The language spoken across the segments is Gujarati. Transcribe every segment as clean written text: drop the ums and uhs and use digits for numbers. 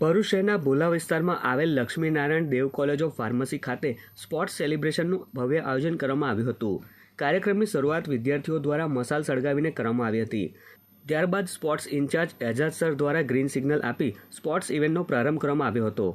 ભરૂચ શહેરના ભોલા વિસ્તારમાં આવેલ Laxminarayan Dev college of pharmacy ખાતે સ્પોર્ટ્સ સેલિબ્રેશનનું ભવ્ય આયોજન કરવામાં આવ્યું હતું। કાર્યક્રમની શરૂઆત વિદ્યાર્થીઓ દ્વારા મશાલ સળગાવીને કરવામાં આવી હતી। ત્યારબાદ સ્પોર્ટ્સ ઇન્ચાર્જ એજાજ સર દ્વારા ગ્રીન સિગ્નલ આપી સ્પોર્ટ્સ ઇવેન્ટનો પ્રારંભ કરવામાં આવ્યો હતો।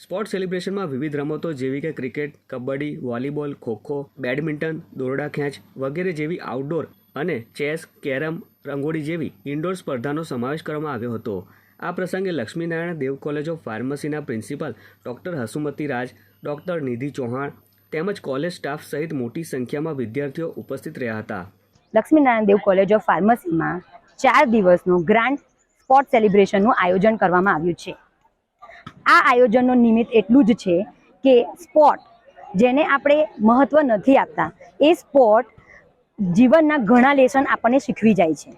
સ્પોર્ટ્સ સેલિબ્રેશનમાં વિવિધ રમતો જેવી કે cricket, kabaddi, volleyball, kho kho, badminton, દોરડા ખેંચ વગેરે જેવી આઉટડોર અને ચેસ, કેરમ, રંગોળી જેવી ઇન્ડોર સ્પર્ધાનો સમાવેશ કરવામાં આવ્યો હતો। આ પ્રસંગે લક્ષ્મીનારાયણ દેવ કોલેજ ઓફ ફાર્મસીના principal doctor Hasumati Raj, doctor Nidhi Chauhan તેમજ કોલેજ સ્ટાફ સહિત મોટી સંખ્યામાં વિદ્યાર્થીઓ ઉપસ્થિત રહ્યા હતા। લક્ષ્મીનારાયણ દેવ કોલેજ ઓફ ફાર્મસીમાં 4 દિવસનું ગ્રાન્ડ સ્પોર્ટ સેલિબ્રેશનનું આયોજન કરવામાં આવ્યું છે। આ આયોજનનું નિમિત્ત એટલું જ છે કે સ્પોર્ટ જેને આપણે મહત્ત્વ નથી આપતા એ સ્પોર્ટ જીવનના ઘણા લેસન આપણને શીખવી જાય છે।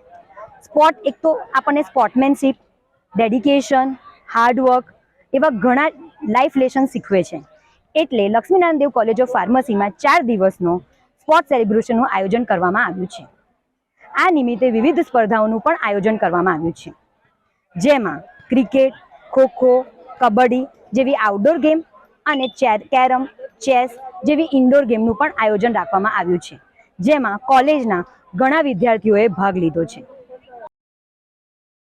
સ્પોર્ટ એક તો આપણને સ્પોર્ટમેનશીપ, ડેડિકેશન, હાર્ડવર્ક એવા ઘણા લાઈફ લેસન શીખવે છે। એટલે લક્ષ્મીનારાયણ દેવ કોલેજ ઓફ ફાર્મસીમાં 4 દિવસનો સ્પોર્ટ સેલિબ્રેશનનું આયોજન કરવામાં આવ્યું છે। આ નિમિત્તે વિવિધ સ્પર્ધાઓનું પણ આયોજન કરવામાં આવ્યું છે, જેમાં ક્રિકેટ, ખોખો, કબડ્ડી જેવી આઉટડોર ગેમ અને કેરમ, ચેસ જેવી ઇન્ડોર ગેમનું પણ આયોજન રાખવામાં આવ્યું છે, જેમાં કોલેજના ઘણા વિદ્યાર્થીઓએ ભાગ લીધો છે।